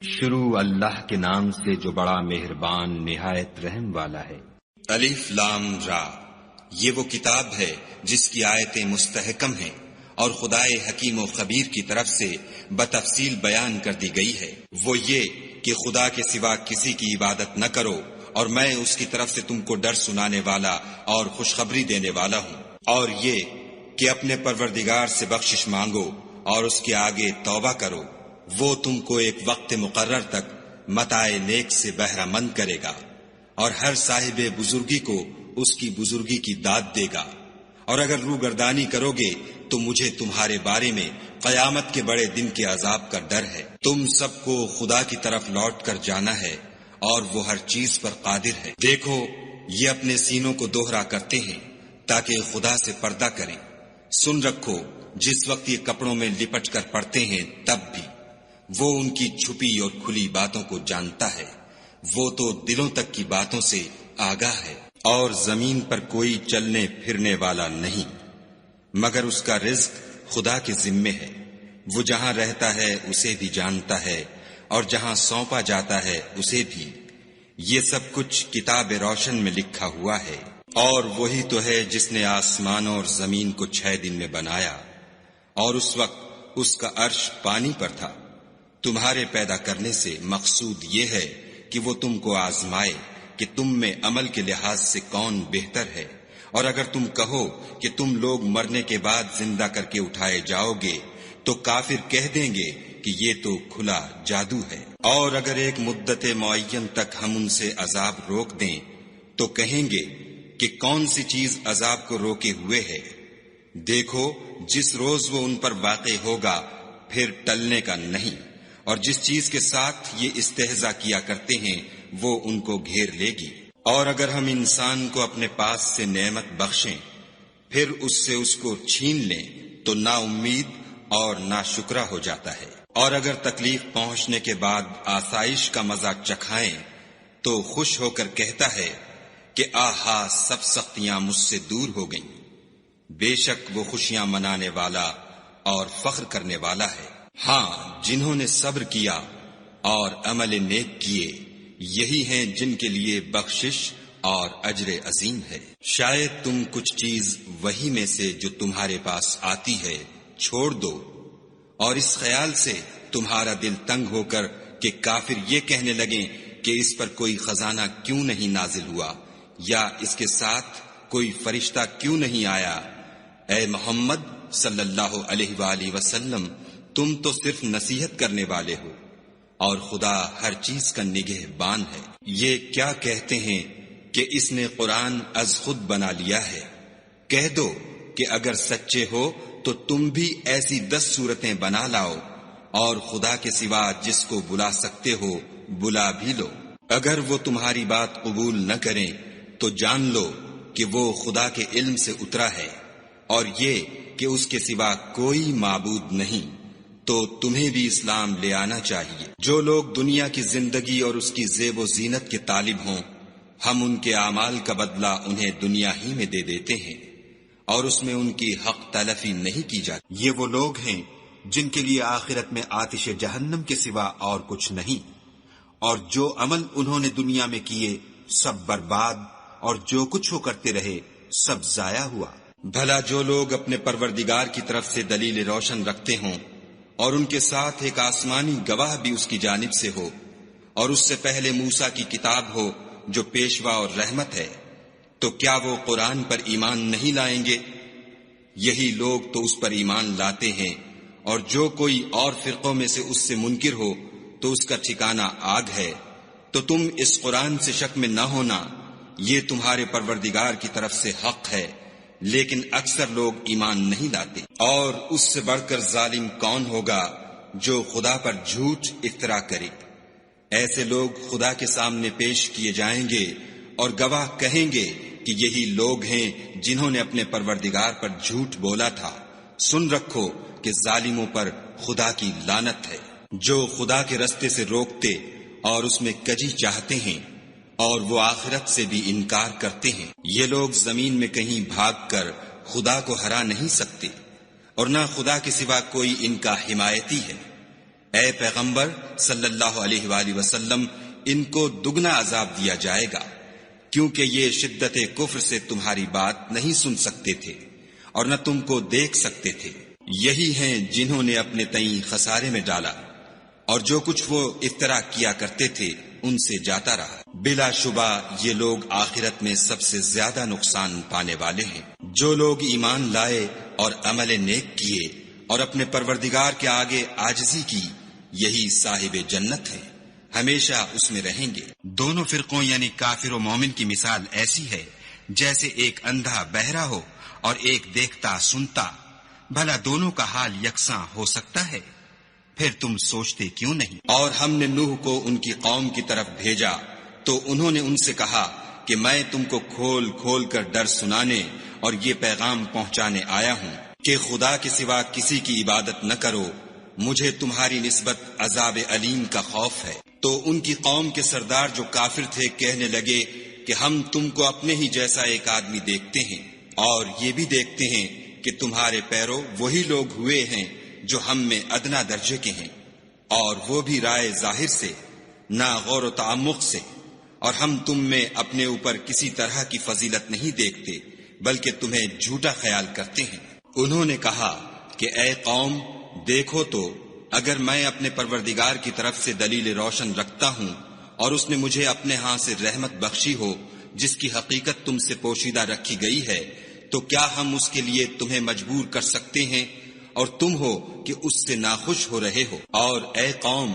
شروع اللہ کے نام سے جو بڑا مہربان نہایت رحم والا ہے۔ الف لام را، یہ وہ کتاب ہے جس کی آیتیں مستحکم ہیں اور خدائے حکیم و خبیر کی طرف سے بتفصیل بیان کر دی گئی ہے۔ وہ یہ کہ خدا کے سوا کسی کی عبادت نہ کرو، اور میں اس کی طرف سے تم کو ڈر سنانے والا اور خوشخبری دینے والا ہوں۔ اور یہ کہ اپنے پروردگار سے بخشش مانگو اور اس کے آگے توبہ کرو، وہ تم کو ایک وقت مقرر تک متاع نیک سے بہرہ مند کرے گا، اور ہر صاحب بزرگی کو اس کی بزرگی کی داد دے گا۔ اور اگر روگردانی کرو گے تو مجھے تمہارے بارے میں قیامت کے بڑے دن کے عذاب کا ڈر ہے۔ تم سب کو خدا کی طرف لوٹ کر جانا ہے، اور وہ ہر چیز پر قادر ہے۔ دیکھو، یہ اپنے سینوں کو دوہرا کرتے ہیں تاکہ خدا سے پردہ کریں۔ سن رکھو، جس وقت یہ کپڑوں میں لپٹ کر پڑتے ہیں تب بھی وہ ان کی چھپی اور کھلی باتوں کو جانتا ہے۔ وہ تو دلوں تک کی باتوں سے آگاہ ہے۔ اور زمین پر کوئی چلنے پھرنے والا نہیں مگر اس کا رزق خدا کے ذمے ہے۔ وہ جہاں رہتا ہے اسے بھی جانتا ہے، اور جہاں سونپا جاتا ہے اسے بھی۔ یہ سب کچھ کتاب روشن میں لکھا ہوا ہے۔ اور وہی تو ہے جس نے آسمانوں اور زمین کو 6 دن میں بنایا، اور اس وقت اس کا عرش پانی پر تھا۔ تمہارے پیدا کرنے سے مقصود یہ ہے کہ وہ تم کو آزمائے کہ تم میں عمل کے لحاظ سے کون بہتر ہے۔ اور اگر تم کہو کہ تم لوگ مرنے کے بعد زندہ کر کے اٹھائے جاؤ گے تو کافر کہہ دیں گے کہ یہ تو کھلا جادو ہے۔ اور اگر ایک مدت معین تک ہم ان سے عذاب روک دیں تو کہیں گے کہ کون سی چیز عذاب کو روکے ہوئے ہے۔ دیکھو، جس روز وہ ان پر واقع ہوگا پھر ٹلنے کا نہیں، اور جس چیز کے ساتھ یہ استہزاء کیا کرتے ہیں وہ ان کو گھیر لے گی۔ اور اگر ہم انسان کو اپنے پاس سے نعمت بخشیں پھر اس سے اس کو چھین لیں تو نا امید اور نا شکرا ہو جاتا ہے۔ اور اگر تکلیف پہنچنے کے بعد آسائش کا مزہ چکھائیں تو خوش ہو کر کہتا ہے کہ آہا، سب سختیاں مجھ سے دور ہو گئیں۔ بے شک وہ خوشیاں منانے والا اور فخر کرنے والا ہے۔ ہاں، جنہوں نے صبر کیا اور عمل نیک کیے، یہی ہیں جن کے لیے بخشش اور اجر عظیم ہے۔ شاید تم کچھ چیز وہی میں سے جو تمہارے پاس آتی ہے چھوڑ دو، اور اس خیال سے تمہارا دل تنگ ہو کر کہ کافر یہ کہنے لگیں کہ اس پر کوئی خزانہ کیوں نہیں نازل ہوا، یا اس کے ساتھ کوئی فرشتہ کیوں نہیں آیا۔ اے محمد صلی اللہ علیہ وآلہ وسلم، تم تو صرف نصیحت کرنے والے ہو، اور خدا ہر چیز کا نگہبان ہے۔ یہ کیا کہتے ہیں کہ اس نے قرآن از خود بنا لیا ہے؟ کہہ دو کہ اگر سچے ہو تو تم بھی ایسی 10 صورتیں بنا لاؤ، اور خدا کے سوا جس کو بلا سکتے ہو بلا بھی لو۔ اگر وہ تمہاری بات قبول نہ کریں تو جان لو کہ وہ خدا کے علم سے اترا ہے، اور یہ کہ اس کے سوا کوئی معبود نہیں، تو تمہیں بھی اسلام لے آنا چاہیے۔ جو لوگ دنیا کی زندگی اور اس کی زیب و زینت کے طالب ہوں، ہم ان کے اعمال کا بدلہ انہیں دنیا ہی میں دے دیتے ہیں، اور اس میں ان کی حق تلفی نہیں کی جاتی۔ یہ وہ لوگ ہیں جن کے لیے آخرت میں آتش جہنم کے سوا اور کچھ نہیں، اور جو عمل انہوں نے دنیا میں کیے سب برباد، اور جو کچھ وہ کرتے رہے سب ضائع ہوا۔ بھلا جو لوگ اپنے پروردگار کی طرف سے دلیل روشن رکھتے ہوں، اور ان کے ساتھ ایک آسمانی گواہ بھی اس کی جانب سے ہو، اور اس سے پہلے موسیٰ کی کتاب ہو جو پیشوا اور رحمت ہے، تو کیا وہ قرآن پر ایمان نہیں لائیں گے؟ یہی لوگ تو اس پر ایمان لاتے ہیں، اور جو کوئی اور فرقوں میں سے اس سے منکر ہو تو اس کا ٹھکانہ آگ ہے۔ تو تم اس قرآن سے شک میں نہ ہونا، یہ تمہارے پروردگار کی طرف سے حق ہے، لیکن اکثر لوگ ایمان نہیں لاتے۔ اور اس سے بڑھ کر ظالم کون ہوگا جو خدا پر جھوٹ افطرا کرے؟ ایسے لوگ خدا کے سامنے پیش کیے جائیں گے اور گواہ کہیں گے کہ یہی لوگ ہیں جنہوں نے اپنے پروردگار پر جھوٹ بولا تھا۔ سن رکھو کہ ظالموں پر خدا کی لعنت ہے۔ جو خدا کے رستے سے روکتے اور اس میں کجی چاہتے ہیں، اور وہ آخرت سے بھی انکار کرتے ہیں، یہ لوگ زمین میں کہیں بھاگ کر خدا کو ہرا نہیں سکتے، اور نہ خدا کے سوا کوئی ان کا حمایتی ہے۔ اے پیغمبر صلی اللہ علیہ وآلہ وسلم، ان کو دگنا عذاب دیا جائے گا، کیونکہ یہ شدت کفر سے تمہاری بات نہیں سن سکتے تھے اور نہ تم کو دیکھ سکتے تھے۔ یہی ہیں جنہوں نے اپنے تئیں خسارے میں ڈالا، اور جو کچھ وہ افترا کیا کرتے تھے ان سے جاتا رہا۔ بلا شبہ یہ لوگ آخرت میں سب سے زیادہ نقصان پانے والے ہیں۔ جو لوگ ایمان لائے اور عمل نیک کیے اور اپنے پروردگار کے آگے عاجزی کی، یہی صاحب جنت ہیں، ہمیشہ اس میں رہیں گے۔ دونوں فرقوں یعنی کافر و مومن کی مثال ایسی ہے جیسے ایک اندھا بہرا ہو اور ایک دیکھتا سنتا۔ بھلا دونوں کا حال یکساں ہو سکتا ہے؟ پھر تم سوچتے کیوں نہیں؟ اور ہم نے نوح کو ان کی قوم کی طرف بھیجا تو انہوں نے ان سے کہا کہ میں تم کو کھول کھول کر ڈر سنانے اور یہ پیغام پہنچانے آیا ہوں کہ خدا کے سوا کسی کی عبادت نہ کرو، مجھے تمہاری نسبت عذاب علیم کا خوف ہے۔ تو ان کی قوم کے سردار جو کافر تھے کہنے لگے کہ ہم تم کو اپنے ہی جیسا ایک آدمی دیکھتے ہیں اور یہ بھی دیکھتے ہیں کہ تمہارے پیرو وہی لوگ ہوئے ہیں جو ہم میں ادنا درجے کے ہیں، اور وہ بھی رائے ظاہر سے، نہ غور و تعمق سے، اور ہم تم میں اپنے اوپر کسی طرح کی فضیلت نہیں دیکھتے بلکہ تمہیں جھوٹا خیال کرتے ہیں۔ انہوں نے کہا کہ اے قوم، دیکھو تو اگر میں اپنے پروردگار کی طرف سے دلیل روشن رکھتا ہوں اور اس نے مجھے اپنے ہاں سے رحمت بخشی ہو جس کی حقیقت تم سے پوشیدہ رکھی گئی ہے، تو کیا ہم اس کے لیے تمہیں مجبور کر سکتے ہیں اور تم ہو کہ اس سے ناخوش ہو رہے ہو؟ اور اے قوم،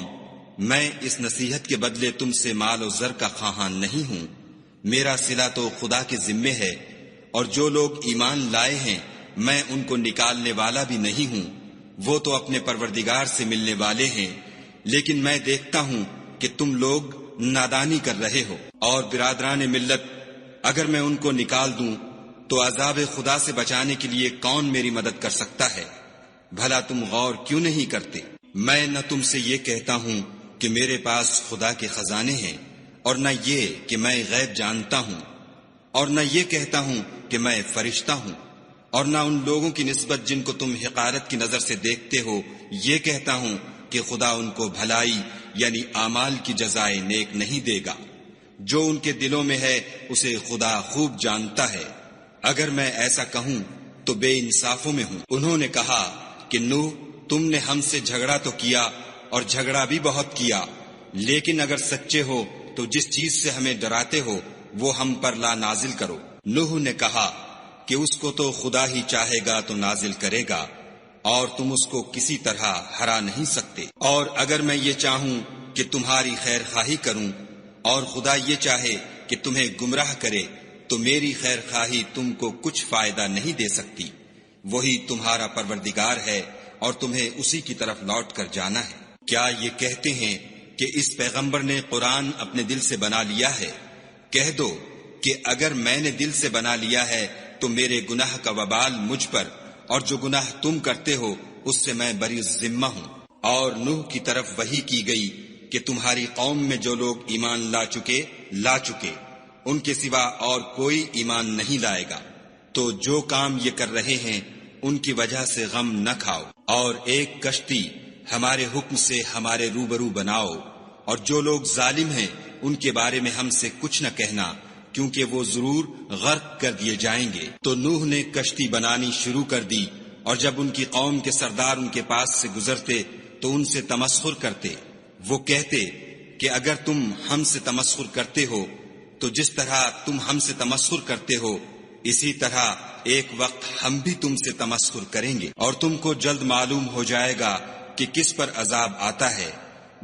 میں اس نصیحت کے بدلے تم سے مال و زر کا خواہاں نہیں ہوں، میرا صلہ تو خدا کے ذمے ہے، اور جو لوگ ایمان لائے ہیں میں ان کو نکالنے والا بھی نہیں ہوں، وہ تو اپنے پروردگار سے ملنے والے ہیں، لیکن میں دیکھتا ہوں کہ تم لوگ نادانی کر رہے ہو۔ اور برادران ملت، اگر میں ان کو نکال دوں تو عذاب خدا سے بچانے کے لیے کون میری مدد کر سکتا ہے؟ بھلا تم غور کیوں نہیں کرتے؟ میں نہ تم سے یہ کہتا ہوں کہ میرے پاس خدا کے خزانے ہیں، اور نہ یہ کہ میں غیب جانتا ہوں، اور نہ یہ کہتا ہوں کہ میں فرشتہ ہوں، اور نہ ان لوگوں کی نسبت جن کو تم حقارت کی نظر سے دیکھتے ہو یہ کہتا ہوں کہ خدا ان کو بھلائی یعنی اعمال کی جزائے نیک نہیں دے گا۔ جو ان کے دلوں میں ہے اسے خدا خوب جانتا ہے، اگر میں ایسا کہوں تو بے انصافوں میں ہوں۔ انہوں نے کہا کہ نوح، تم نے ہم سے جھگڑا تو کیا اور جھگڑا بھی بہت کیا، لیکن اگر سچے ہو تو جس چیز سے ہمیں ڈراتے ہو وہ ہم پر لا نازل کرو۔ نوح نے کہا کہ اس کو تو خدا ہی چاہے گا تو نازل کرے گا، اور تم اس کو کسی طرح ہرا نہیں سکتے۔ اور اگر میں یہ چاہوں کہ تمہاری خیر خواہی کروں اور خدا یہ چاہے کہ تمہیں گمراہ کرے تو میری خیر خواہی تم کو کچھ فائدہ نہیں دے سکتی۔ وہی تمہارا پروردگار ہے اور تمہیں اسی کی طرف لوٹ کر جانا ہے۔ کیا یہ کہتے ہیں کہ اس پیغمبر نے قرآن اپنے دل سے بنا لیا ہے؟ کہہ دو کہ اگر میں نے دل سے بنا لیا ہے تو میرے گناہ کا وبال مجھ پر، اور جو گناہ تم کرتے ہو اس سے میں بری ذمہ ہوں۔ اور نوح کی طرف وحی کی گئی کہ تمہاری قوم میں جو لوگ ایمان لا چکے ان کے سوا اور کوئی ایمان نہیں لائے گا، تو جو کام یہ کر رہے ہیں ان کی وجہ سے غم نہ کھاؤ، اور ایک کشتی ہمارے حکم سے ہمارے روبرو بناؤ، اور جو لوگ ظالم ہیں ان کے بارے میں ہم سے کچھ نہ کہنا، کیونکہ وہ ضرور غرق کر دیے جائیں گے۔ تو نوح نے کشتی بنانی شروع کر دی، اور جب ان کی قوم کے سردار ان کے پاس سے گزرتے تو ان سے تمسخر کرتے۔ وہ کہتے کہ اگر تم ہم سے تمسخر کرتے ہو تو جس طرح تم ہم سے تمسخر کرتے ہو اسی طرح ایک وقت ہم بھی تم سے تمسخر کریں گے، اور تم کو جلد معلوم ہو جائے گا کہ کس پر عذاب آتا ہے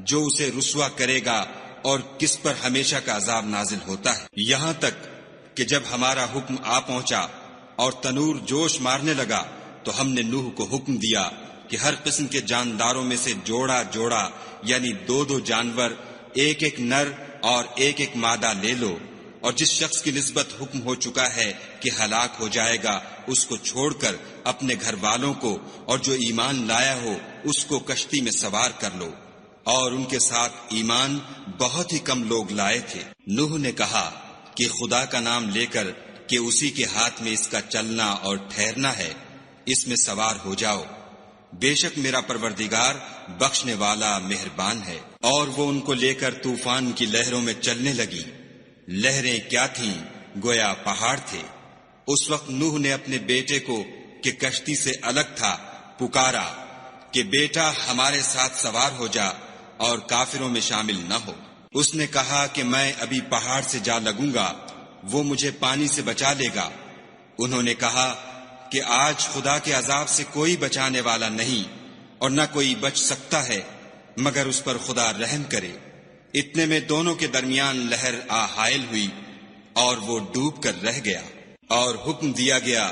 جو اسے رسوا کرے گا اور کس پر ہمیشہ کا عذاب نازل ہوتا ہے۔ یہاں تک کہ جب ہمارا حکم آ پہنچا اور تنور جوش مارنے لگا تو ہم نے نوح کو حکم دیا کہ ہر قسم کے جانداروں میں سے جوڑا جوڑا یعنی 2 جانور، ایک نر اور ایک مادہ لے لو، اور جس شخص کی نسبت حکم ہو چکا ہے کہ ہلاک ہو جائے گا اس کو چھوڑ کر اپنے گھر والوں کو اور جو ایمان لایا ہو اس کو کشتی میں سوار کر لو۔ اور ان کے ساتھ ایمان بہت ہی کم لوگ لائے تھے۔ نوح نے کہا کہ خدا کا نام لے کر کہ اسی کے ہاتھ میں اس کا چلنا اور ٹھہرنا ہے، اس میں سوار ہو جاؤ، بے شک میرا پروردگار بخشنے والا مہربان ہے۔ اور وہ ان کو لے کر طوفان کی لہروں میں چلنے لگی۔ لہریں کیا تھیں؟ گویا پہاڑ تھے۔ اس وقت نوح نے اپنے بیٹے کو کہ کشتی سے الگ تھا پکارا کہ بیٹا ہمارے ساتھ سوار ہو جا اور کافروں میں شامل نہ ہو۔ اس نے کہا کہ میں ابھی پہاڑ سے جا لگوں گا، وہ مجھے پانی سے بچا لے گا۔ انہوں نے کہا کہ آج خدا کے عذاب سے کوئی بچانے والا نہیں اور نہ کوئی بچ سکتا ہے مگر اس پر خدا رحم کرے۔ اتنے میں دونوں کے درمیان لہر آ حائل ہوئی اور وہ ڈوب کر رہ گیا، اور حکم دیا گیا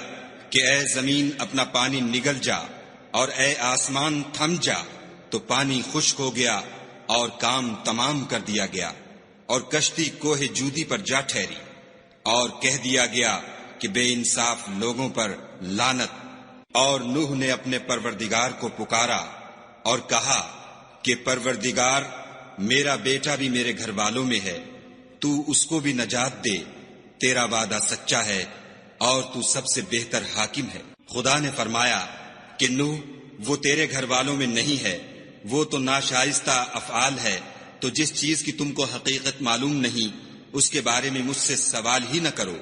کہ اے زمین اپنا پانی نگل جا اور اے آسمان تھم جا، تو پانی خشک ہو گیا اور کام تمام کر دیا گیا، اور کشتی کوہ جودی پر جا ٹھہری، اور کہہ دیا گیا کہ بے انصاف لوگوں پر لعنت۔ اور نوح نے اپنے پروردگار کو پکارا اور کہا کہ پروردگار، میرا بیٹا بھی میرے گھر والوں میں ہے، تو اس کو بھی نجات دے، تیرا وعدہ سچا ہے اور تو سب سے بہتر حاکم ہے۔ خدا نے فرمایا کہ نوح، وہ تیرے گھر والوں میں نہیں ہے، وہ تو ناشائستہ افعال ہے، تو جس چیز کی تم کو حقیقت معلوم نہیں اس کے بارے میں مجھ سے سوال ہی نہ کرو،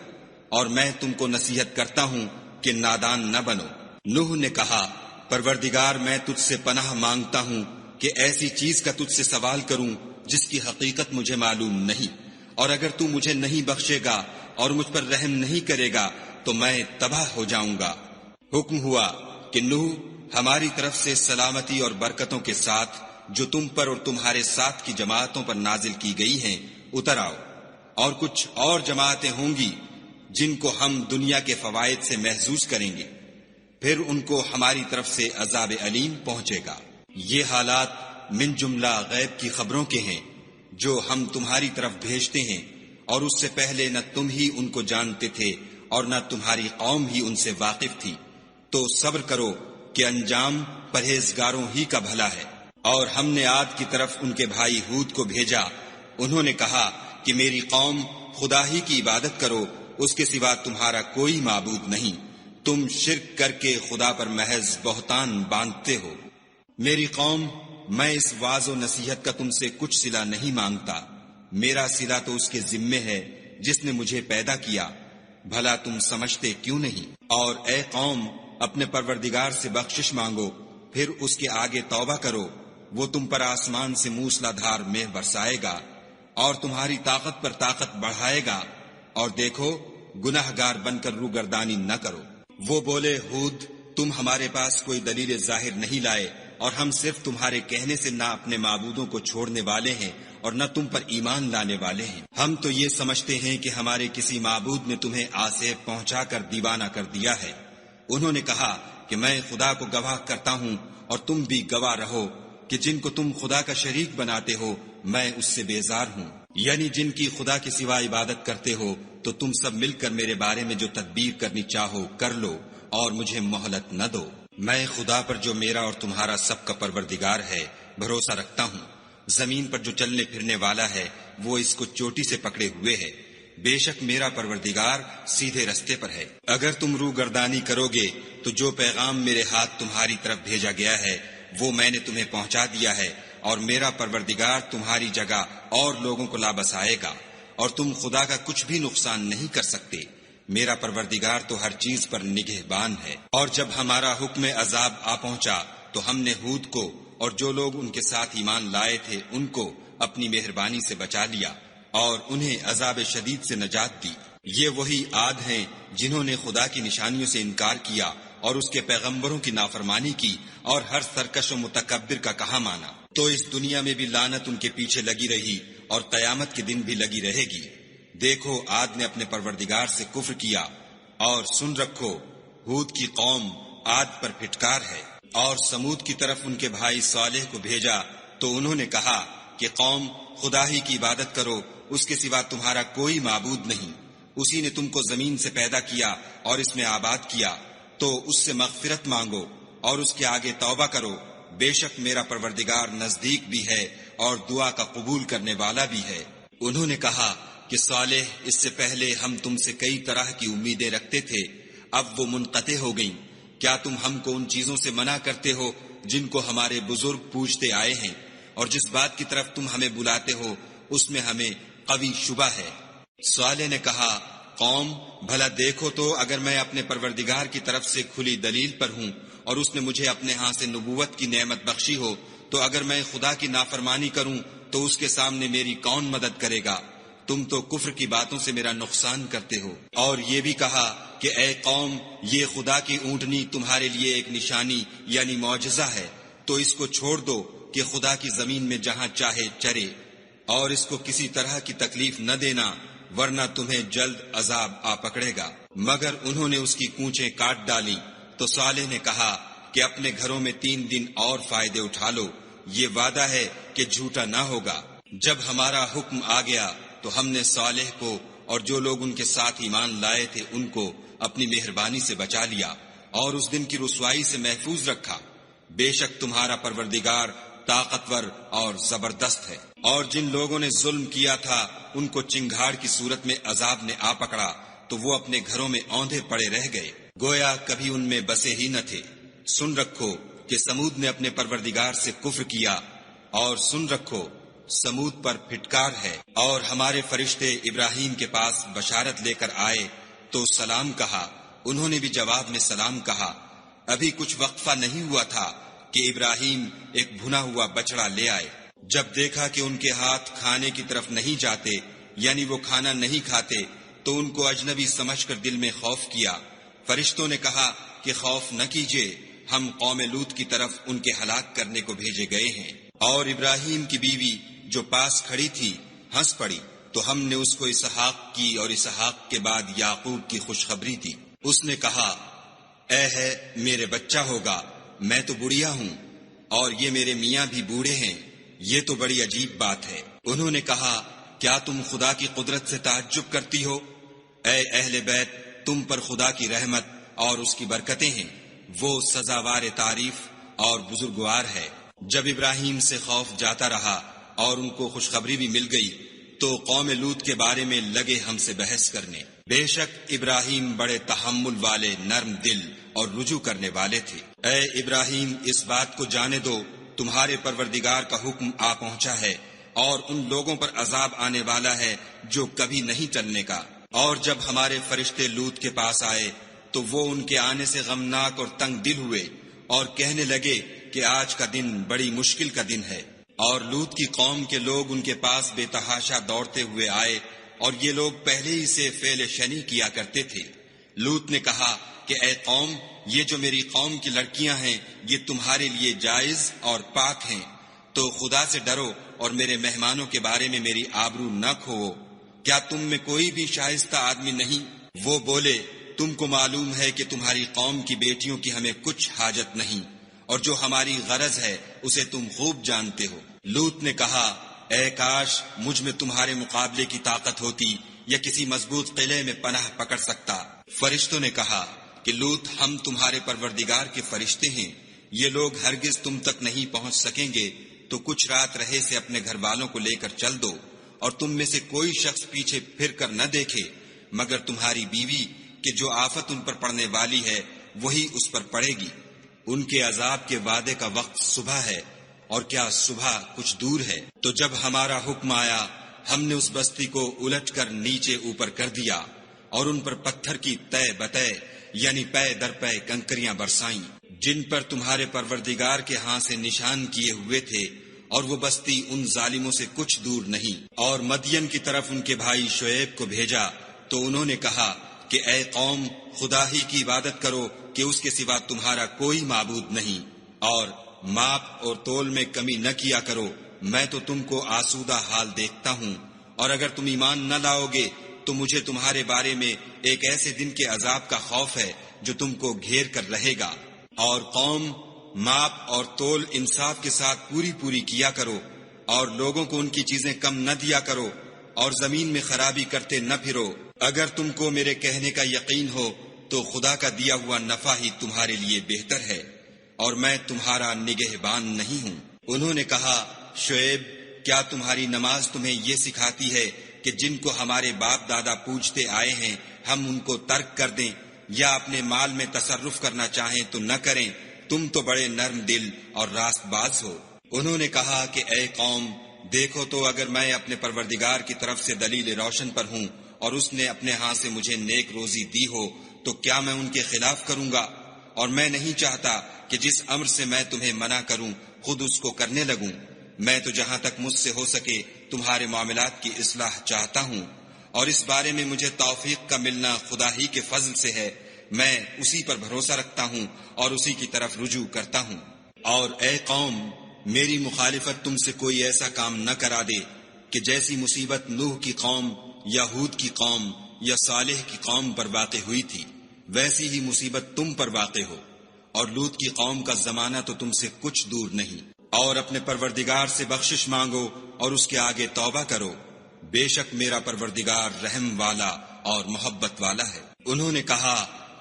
اور میں تم کو نصیحت کرتا ہوں کہ نادان نہ بنو۔ نوح نے کہا، پروردگار میں تجھ سے پناہ مانگتا ہوں کہ ایسی چیز کا تجھ سے سوال کروں جس کی حقیقت مجھے معلوم نہیں، اور اگر تو مجھے نہیں بخشے گا اور مجھ پر رحم نہیں کرے گا تو میں تباہ ہو جاؤں گا۔ حکم ہوا کہ نوح، ہماری طرف سے سلامتی اور برکتوں کے ساتھ جو تم پر اور تمہارے ساتھ کی جماعتوں پر نازل کی گئی ہیں اتر آؤ، اور کچھ اور جماعتیں ہوں گی جن کو ہم دنیا کے فوائد سے محظوظ کریں گے، پھر ان کو ہماری طرف سے عذاب علیم پہنچے گا۔ یہ حالات من جملہ غیب کی خبروں کے ہیں جو ہم تمہاری طرف بھیجتے ہیں، اور اس سے پہلے نہ تم ہی ان کو جانتے تھے اور نہ تمہاری قوم ہی ان سے واقف تھی، تو صبر کرو کہ انجام پرہیزگاروں ہی کا بھلا ہے۔ اور ہم نے عاد کی طرف ان کے بھائی ہود کو بھیجا، انہوں نے کہا کہ میری قوم خدا ہی کی عبادت کرو، اس کے سوا تمہارا کوئی معبود نہیں، تم شرک کر کے خدا پر محض بہتان باندھتے ہو۔ میری قوم، میں اس واعظ و نصیحت کا تم سے کچھ صلہ نہیں مانگتا، میرا صلہ تو اس کے ذمے ہے جس نے مجھے پیدا کیا، بھلا تم سمجھتے کیوں نہیں؟ اور اے قوم، اپنے پروردگار سے بخشش مانگو، پھر اس کے آگے توبہ کرو، وہ تم پر آسمان سے موسلا دھار مے برسائے گا اور تمہاری طاقت پر طاقت بڑھائے گا، اور دیکھو گناہ گار بن کر روگردانی نہ کرو۔ وہ بولے، ہود، تم ہمارے پاس کوئی دلیل ظاہر نہیں لائے، اور ہم صرف تمہارے کہنے سے نہ اپنے معبودوں کو چھوڑنے والے ہیں اور نہ تم پر ایمان لانے والے ہیں۔ ہم تو یہ سمجھتے ہیں کہ ہمارے کسی معبود نے تمہیں آسیب پہنچا کر دیوانہ کر دیا ہے۔ انہوں نے کہا کہ میں خدا کو گواہ کرتا ہوں اور تم بھی گواہ رہو کہ جن کو تم خدا کا شریک بناتے ہو میں اس سے بیزار ہوں، یعنی جن کی خدا کے سوا عبادت کرتے ہو، تو تم سب مل کر میرے بارے میں جو تدبیر کرنی چاہو کر لو اور مجھے مہلت نہ دو۔ میں خدا پر جو میرا اور تمہارا سب کا پروردگار ہے بھروسہ رکھتا ہوں۔ زمین پر جو چلنے پھرنے والا ہے وہ اس کو چوٹی سے پکڑے ہوئے ہے، بے شک میرا پروردگار سیدھے رستے پر ہے۔ اگر تم روگردانی کرو گے تو جو پیغام میرے ہاتھ تمہاری طرف بھیجا گیا ہے وہ میں نے تمہیں پہنچا دیا ہے، اور میرا پروردگار تمہاری جگہ اور لوگوں کو لا بسائے گا، اور تم خدا کا کچھ بھی نقصان نہیں کر سکتے۔ میرا پروردگار تو ہر چیز پر نگہبان ہے۔ اور جب ہمارا حکم عذاب آ پہنچا تو ہم نے ہود کو اور جو لوگ ان کے ساتھ ایمان لائے تھے ان کو اپنی مہربانی سے بچا لیا اور انہیں عذاب شدید سے نجات دی۔ یہ وہی عاد ہیں جنہوں نے خدا کی نشانیوں سے انکار کیا اور اس کے پیغمبروں کی نافرمانی کی اور ہر سرکش و متکبر کا کہا مانا، تو اس دنیا میں بھی لعنت ان کے پیچھے لگی رہی اور قیامت کے دن بھی لگی رہے گی۔ دیکھو عاد نے اپنے پروردگار سے کفر کیا، اور سن رکھو ہود کی قوم عاد پر پھٹکار ہے۔ اور سمود کی طرف ان کے بھائی صالح کو بھیجا تو انہوں نے کہا کہ قوم، خدا ہی کی عبادت کرو، اس کے سوا تمہارا کوئی معبود نہیں، اسی نے تم کو زمین سے پیدا کیا اور اس میں آباد کیا، تو اس سے مغفرت مانگو اور اس کے آگے توبہ کرو، بے شک میرا پروردگار نزدیک بھی ہے اور دعا کا قبول کرنے والا بھی ہے۔ انہوں نے کہا کہ صالح، اس سے پہلے ہم تم سے کئی طرح کی امیدیں رکھتے تھے، اب وہ منقطع ہو گئیں، کیا تم ہم کو ان چیزوں سے منع کرتے ہو جن کو ہمارے بزرگ پوجتے آئے ہیں، اور جس بات کی طرف تم ہمیں بلاتے ہو اس میں ہمیں قوی شبہ ہے۔ صالح نے کہا، قوم بھلا دیکھو تو اگر میں اپنے پروردگار کی طرف سے کھلی دلیل پر ہوں اور اس نے مجھے اپنے ہاں سے نبوت کی نعمت بخشی ہو، تو اگر میں خدا کی نافرمانی کروں تو اس کے سامنے میری کون مدد کرے گا؟ تم تو کفر کی باتوں سے میرا نقصان کرتے ہو۔ اور یہ بھی کہا کہ اے قوم، یہ خدا کی اونٹنی تمہارے لیے ایک نشانی یعنی معجزہ ہے، تو اس کو چھوڑ دو کہ خدا کی زمین میں جہاں چاہے چرے، اور اس کو کسی طرح کی تکلیف نہ دینا، ورنہ تمہیں جلد عذاب آ پکڑے گا۔ مگر انہوں نے اس کی کونچیں کاٹ ڈالی۔ تو صالح نے کہا کہ اپنے گھروں میں 3 دن اور فائدے اٹھا لو، یہ وعدہ ہے کہ جھوٹا نہ ہوگا۔ جب ہمارا حکم آ گیا تو ہم نے صالح کو اور جو لوگ ان کے ساتھ ایمان لائے تھے ان کو اپنی مہربانی سے بچا لیا اور اس دن کی رسوائی سے محفوظ رکھا۔ بے شک تمہارا پروردگار طاقتور اور زبردست ہے۔ اور جن لوگوں نے ظلم کیا تھا ان کو چنگھاڑ کی صورت میں عذاب نے آ پکڑا تو وہ اپنے گھروں میں اوندھے پڑے رہ گئے، گویا کبھی ان میں بسے ہی نہ تھے۔ سن رکھو کہ سمود نے اپنے پروردگار سے کفر کیا، اور سن رکھو سمود پر پھٹکار ہے۔ اور ہمارے فرشتے ابراہیم کے پاس بشارت لے کر آئے تو سلام کہا، انہوں نے بھی جواب میں سلام کہا۔ ابھی کچھ وقفہ نہیں ہوا تھا کہ ابراہیم ایک بھنا ہوا بچڑا لے آئے۔ جب دیکھا کہ ان کے ہاتھ کھانے کی طرف نہیں جاتے، یعنی وہ کھانا نہیں کھاتے، تو ان کو اجنبی سمجھ کر دل میں خوف کیا۔ فرشتوں نے کہا کہ خوف نہ کیجیے، ہم قوم لوط کی طرف ان کے ہلاک کرنے کو بھیجے گئے ہیں۔ اور ابراہیم کی بیوی جو پاس کھڑی تھی ہنس پڑی، تو ہم نے اس کو اسحاق کی اور اسحاق کے بعد یعقوب کی خوشخبری دی۔ اس نے کہا، اے ہے میرے بچہ ہوگا، میں تو بڑھیا ہوں اور یہ میرے میاں بھی بوڑھے ہیں، یہ تو بڑی عجیب بات ہے۔ انہوں نے کہا، کیا تم خدا کی قدرت سے تعجب کرتی ہو؟ اے اہل بیت، تم پر خدا کی رحمت اور اس کی برکتیں ہیں، وہ سزاوار تعریف اور بزرگوار ہے۔ جب ابراہیم سے خوف جاتا رہا اور ان کو خوشخبری بھی مل گئی تو قوم لوط کے بارے میں لگے ہم سے بحث کرنے۔ بے شک ابراہیم بڑے تحمل والے، نرم دل اور رجوع کرنے والے تھے۔ اے ابراہیم، اس بات کو جانے دو تمہارے پروردگار کا حکم آ پہنچا ہے اور ان لوگوں پر عذاب آنے والا ہے جو کبھی نہیں ٹلنے کا۔ اور جب ہمارے فرشتے لوط کے پاس آئے تو وہ ان کے آنے سے غمناک اور تنگ دل ہوئے اور کہنے لگے کہ آج کا دن بڑی مشکل کا دن ہے۔ اور لوط کی قوم کے لوگ ان کے پاس بے تحاشا دوڑتے ہوئے آئے، اور یہ لوگ پہلے ہی سے فعل شنی کیا کرتے تھے۔ لوط نے کہا کہ اے قوم، یہ جو میری قوم کی لڑکیاں ہیں یہ تمہارے لیے جائز اور پاک ہیں، تو خدا سے ڈرو اور میرے مہمانوں کے بارے میں میری آبرو نہ کھوؤ۔ کیا تم میں کوئی بھی شائستہ آدمی نہیں؟ وہ بولے، تم کو معلوم ہے کہ تمہاری قوم کی بیٹیوں کی ہمیں کچھ حاجت نہیں، اور جو ہماری غرض ہے اسے تم خوب جانتے ہو۔ لوط نے کہا، اے کاش مجھ میں تمہارے مقابلے کی طاقت ہوتی یا کسی مضبوط قلعے میں پناہ پکڑ سکتا۔ فرشتوں نے کہا کہ لوط، ہم تمہارے پروردگار کے فرشتے ہیں، یہ لوگ ہرگز تم تک نہیں پہنچ سکیں گے، تو کچھ رات رہے سے اپنے گھر والوں کو لے کر چل دو، اور تم میں سے کوئی شخص پیچھے پھر کر نہ دیکھے مگر تمہاری بیوی، کہ جو آفت ان پر پڑنے والی ہے وہی اس پر پڑے گی۔ ان کے عذاب کے وعدے کا وقت صبح ہے، اور کیا صبح کچھ دور ہے؟ تو جب ہمارا حکم آیا ہم نے اس بستی کو الٹ کر نیچے اوپر کر دیا اور ان پر پتھر کی تہ بتہ یعنی پے در پے کنکریاں برسائیں، جن پر تمہارے پروردگار کے ہاں سے نشان کیے ہوئے تھے، اور وہ بستی ان ظالموں سے کچھ دور نہیں۔ اور مدین کی طرف ان کے بھائی شعیب کو بھیجا تو انہوں نے کہا کہ اے قوم، خدا ہی کی عبادت کرو کہ اس کے سوا تمہارا کوئی معبود نہیں، اور ماپ اور تول میں کمی نہ کیا کرو، میں تو تم کو آسودہ حال دیکھتا ہوں، اور اگر تم ایمان نہ لاؤ گے تو مجھے تمہارے بارے میں ایک ایسے دن کے عذاب کا خوف ہے جو تم کو گھیر کر رہے گا۔ اور قوم، ماپ اور تول انصاف کے ساتھ پوری پوری کیا کرو، اور لوگوں کو ان کی چیزیں کم نہ دیا کرو، اور زمین میں خرابی کرتے نہ پھرو۔ اگر تم کو میرے کہنے کا یقین ہو تو خدا کا دیا ہوا نفع ہی تمہارے لیے بہتر ہے، اور میں تمہارا نگہبان نہیں ہوں۔ انہوں نے کہا، شعیب، کیا تمہاری نماز تمہیں یہ سکھاتی ہے کہ جن کو ہمارے باپ دادا پوجتے آئے ہیں ہم ان کو ترک کر دیں، یا اپنے مال میں تصرف کرنا چاہیں تو نہ کریں، تم تو بڑے نرم دل اور راست باز ہو۔ انہوں نے کہا کہ اے قوم، دیکھو تو اگر میں اپنے پروردگار کی طرف سے دلیل روشن پر ہوں اور اس نے اپنے ہاں سے مجھے نیک روزی دی ہو تو کیا میں ان کے خلاف کروں گا؟ اور میں نہیں چاہتا کہ جس امر سے میں تمہیں منع کروں خود اس کو کرنے لگوں۔ میں تو جہاں تک مجھ سے ہو سکے تمہارے معاملات کی اصلاح چاہتا ہوں، اور اس بارے میں مجھے توفیق کا ملنا خدا ہی کے فضل سے ہے۔ میں اسی پر بھروسہ رکھتا ہوں اور اسی کی طرف رجوع کرتا ہوں۔ اور اے قوم، میری مخالفت تم سے کوئی ایسا کام نہ کرا دے کہ جیسی مصیبت نوح کی قوم یا ہود کی قوم یا صالح کی قوم پر واقع ہوئی تھی ویسی ہی مصیبت تم پر واقع ہو، اور لوط کی قوم کا زمانہ تو تم سے کچھ دور نہیں۔ اور اپنے پروردگار سے بخشش مانگو اور اس کے آگے توبہ کرو، بے شک میرا پروردگار رحم والا اور محبت والا ہے۔ انہوں نے کہا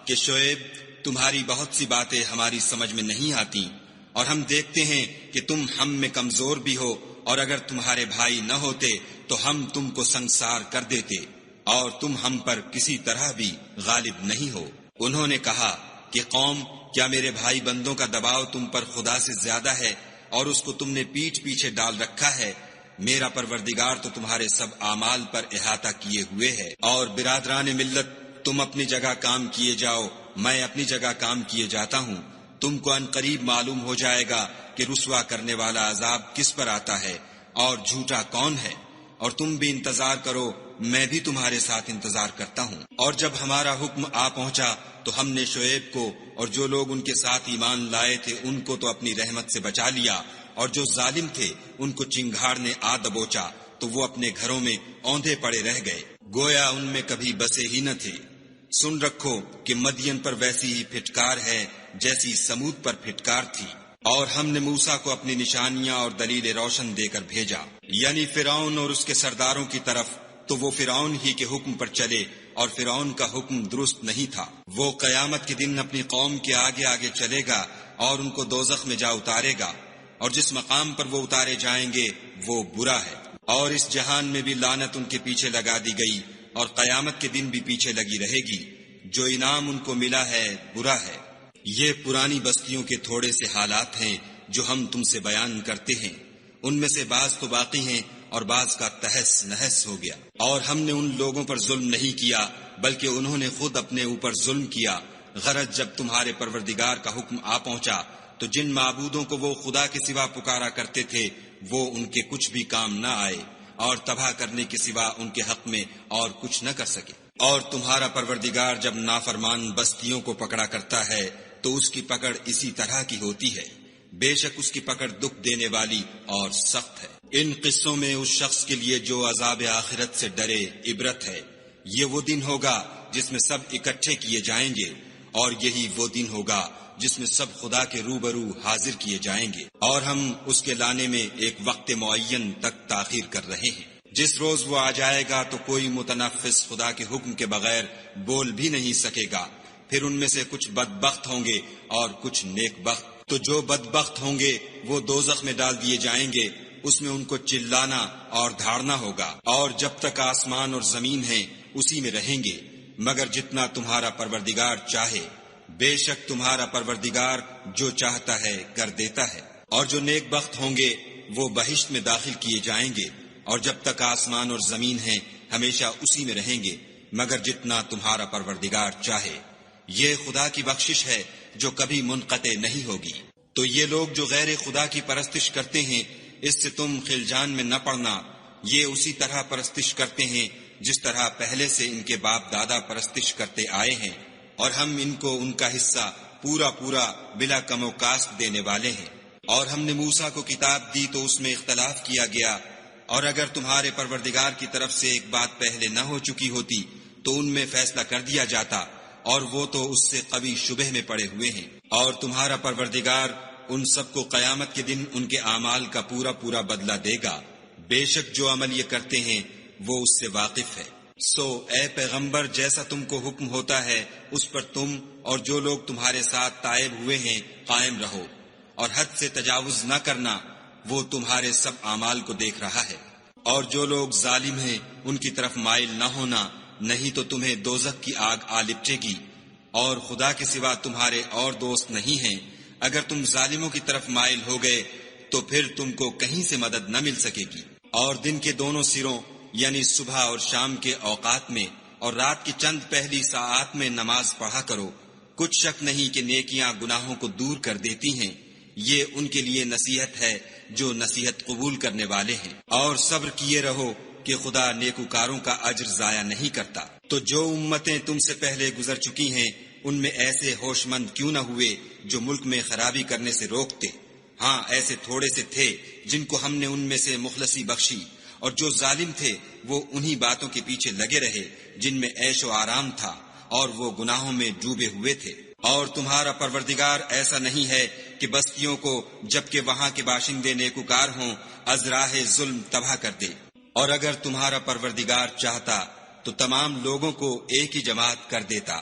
کہ شعیب، تمہاری بہت سی باتیں ہماری سمجھ میں نہیں آتی، اور ہم دیکھتے ہیں کہ تم ہم میں کمزور بھی ہو، اور اگر تمہارے بھائی نہ ہوتے تو ہم تم کو سنگسار کر دیتے، اور تم ہم پر کسی طرح بھی غالب نہیں ہو۔ انہوں نے کہا کہ قوم، کیا میرے بھائی بندوں کا دباؤ تم پر خدا سے زیادہ ہے اور اس کو تم نے پیٹھ پیچھے ڈال رکھا ہے؟ میرا پروردگار تو تمہارے سب اعمال پر احاطہ کیے ہوئے ہے۔ اور برادران ملت، تم اپنی جگہ کام کیے جاؤ، میں اپنی جگہ کام کیے جاتا ہوں۔ تم کو ان قریب معلوم ہو جائے گا کہ رسوا کرنے والا عذاب کس پر آتا ہے اور جھوٹا کون ہے، اور تم بھی انتظار کرو، میں بھی تمہارے ساتھ انتظار کرتا ہوں۔ اور جب ہمارا حکم آ پہنچا تو ہم نے شعیب کو اور جو لوگ ان کے ساتھ ایمان لائے تھے ان کو تو اپنی رحمت سے بچا لیا، اور جو ظالم تھے ان کو چنگھاڑ نے آ دبوچا تو وہ اپنے گھروں میں اوندھے پڑے رہ گئے، گویا ان میں کبھی بسے ہی نہ تھے۔ سن رکھو کہ مدین پر ویسی ہی پھٹکار ہے جیسی سمود پر پھٹکار تھی۔ اور ہم نے موسیٰ کو اپنی نشانیاں اور دلیل روشن دے کر بھیجا، یعنی فرعون اور اس کے سرداروں کی طرف، تو وہ فرعون ہی کے حکم پر چلے، اور فرعون کا حکم درست نہیں تھا۔ وہ قیامت کے دن اپنی قوم کے آگے آگے چلے گا اور ان کو دوزخ میں جا اتارے گا، اور جس مقام پر وہ اتارے جائیں گے وہ برا ہے۔ اور اس جہان میں بھی لعنت ان کے پیچھے لگا دی گئی، اور قیامت کے دن بھی پیچھے لگی رہے گی۔ جو انعام ان کو ملا ہے برا ہے۔ یہ پرانی بستیوں کے تھوڑے سے حالات ہیں جو ہم تم سے بیان کرتے ہیں، ان میں سے بعض تو باقی ہیں اور بعض کا تہس نہس ہو گیا۔ اور ہم نے ان لوگوں پر ظلم نہیں کیا بلکہ انہوں نے خود اپنے اوپر ظلم کیا۔ غرض جب تمہارے پروردگار کا حکم آ پہنچا تو جن معبودوں کو وہ خدا کے سوا پکارا کرتے تھے وہ ان کے کچھ بھی کام نہ آئے، اور تباہ کرنے کے سوا ان کے حق میں اور کچھ نہ کر سکے۔ اور تمہارا پروردگار جب نافرمان بستیوں کو پکڑا کرتا ہے تو اس کی پکڑ اسی طرح کی ہوتی ہے، بے شک اس کی پکڑ دکھ دینے والی اور سخت ہے۔ ان قصوں میں اس شخص کے لیے جو عذاب آخرت سے ڈرے عبرت ہے۔ یہ وہ دن ہوگا جس میں سب اکٹھے کیے جائیں گے، اور یہی وہ دن ہوگا جس میں سب خدا کے روبرو حاضر کیے جائیں گے، اور ہم اس کے لانے میں ایک وقت معین تک تاخیر کر رہے ہیں۔ جس روز وہ آ جائے گا تو کوئی متنفس خدا کے حکم کے بغیر بول بھی نہیں سکے گا۔ پھر ان میں سے کچھ بدبخت ہوں گے اور کچھ نیک بخت۔ تو جو بدبخت ہوں گے وہ دوزخ میں ڈال دیے جائیں گے، اس میں ان کو چلانا اور دھاڑنا ہوگا، اور جب تک آسمان اور زمین ہیں اسی میں رہیں گے، مگر جتنا تمہارا پروردگار چاہے۔ بے شک تمہارا پروردگار جو چاہتا ہے کر دیتا ہے۔ اور جو نیک بخت ہوں گے وہ بہشت میں داخل کیے جائیں گے، اور جب تک آسمان اور زمین ہیں ہمیشہ اسی میں رہیں گے، مگر جتنا تمہارا پروردگار چاہے۔ یہ خدا کی بخشش ہے جو کبھی منقطع نہیں ہوگی۔ تو یہ لوگ جو غیر خدا کی پرستش کرتے ہیں، اس سے تم خلجان میں نہ پڑنا۔ یہ اسی طرح پرستش کرتے ہیں جس طرح پہلے سے ان کے باپ دادا پرستش کرتے آئے ہیں، اور ہم ان کو ان کا حصہ پورا پورا بلا کم و کاست دینے والے ہیں۔ اور ہم نے موسیٰ کو کتاب دی تو اس میں اختلاف کیا گیا، اور اگر تمہارے پروردگار کی طرف سے ایک بات پہلے نہ ہو چکی ہوتی تو ان میں فیصلہ کر دیا جاتا، اور وہ تو اس سے قوی شبہ میں پڑے ہوئے ہیں۔ اور تمہارا پروردگار ان سب کو قیامت کے دن ان کے اعمال کا پورا پورا بدلہ دے گا، بے شک جو عمل یہ کرتے ہیں وہ اس سے واقف ہے۔ سو اے پیغمبر، جیسا تم کو حکم ہوتا ہے اس پر تم اور جو لوگ تمہارے ساتھ تائب ہوئے ہیں قائم رہو، اور حد سے تجاوز نہ کرنا، وہ تمہارے سب اعمال کو دیکھ رہا ہے۔ اور جو لوگ ظالم ہیں ان کی طرف مائل نہ ہونا، نہیں تو تمہیں دوزخ کی آگ آ لپٹے گی، اور خدا کے سوا تمہارے اور دوست نہیں ہیں اگر تم ظالموں کی طرف مائل ہو گئے تو پھر تم کو کہیں سے مدد نہ مل سکے گی۔ اور دن کے دونوں سروں یعنی صبح اور شام کے اوقات میں اور رات کی چند پہلی ساعات میں نماز پڑھا کرو، کچھ شک نہیں کہ نیکیاں گناہوں کو دور کر دیتی ہیں، یہ ان کے لیے نصیحت ہے جو نصیحت قبول کرنے والے ہیں۔ اور صبر کیے رہو کہ خدا نیکوکاروں کا اجر ضائع نہیں کرتا۔ تو جو امتیں تم سے پہلے گزر چکی ہیں ان میں ایسے ہوش مند کیوں نہ ہوئے جو ملک میں خرابی کرنے سے روکتے؟ ہاں ایسے تھوڑے سے تھے جن کو ہم نے ان میں سے مخلصی بخشی، اور جو ظالم تھے وہ انہی باتوں کے پیچھے لگے رہے جن میں عیش و آرام تھا، اور وہ گناہوں میں ڈوبے ہوئے تھے۔ اور تمہارا پروردگار ایسا نہیں ہے کہ بستیوں کو جبکہ وہاں کے باشندے نیکوکار ہوں از راہ ظلم تباہ کر دے۔ اور اگر تمہارا پروردگار چاہتا تو تمام لوگوں کو ایک ہی جماعت کر دیتا،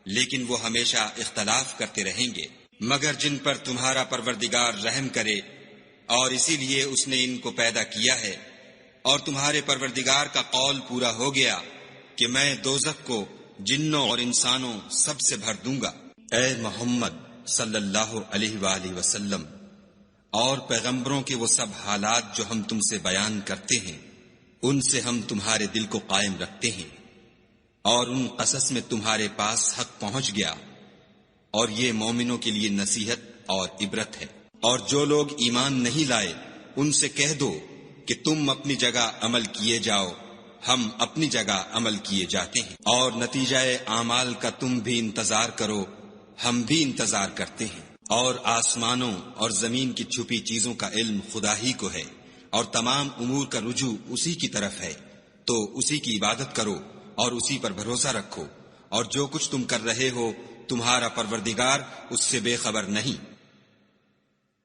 لیکن وہ ہمیشہ اختلاف کرتے رہیں گے، مگر جن پر تمہارا پروردگار رحم کرے، اور اسی لیے اس نے ان کو پیدا کیا ہے۔ اور تمہارے پروردگار کا قول پورا ہو گیا کہ میں دوزخ کو جنوں اور انسانوں سب سے بھر دوں گا۔ اے محمد صلی اللہ علیہ وآلہ وسلم اور پیغمبروں کے وہ سب حالات جو ہم تم سے بیان کرتے ہیں ان سے ہم تمہارے دل کو قائم رکھتے ہیں، اور ان قصص میں تمہارے پاس حق پہنچ گیا، اور یہ مومنوں کے لیے نصیحت اور عبرت ہے۔ اور جو لوگ ایمان نہیں لائے ان سے کہہ دو کہ تم اپنی جگہ عمل کیے جاؤ، ہم اپنی جگہ عمل کیے جاتے ہیں، اور نتیجہ اعمال کا تم بھی انتظار کرو، ہم بھی انتظار کرتے ہیں۔ اور آسمانوں اور زمین کی چھپی چیزوں کا علم خدا ہی کو ہے، اور تمام امور کا رجوع اسی کی طرف ہے، تو اسی کی عبادت کرو اور اسی پر بھروسہ رکھو، اور جو کچھ تم کر رہے ہو تمہارا پروردگار اس سے بے خبر نہیں۔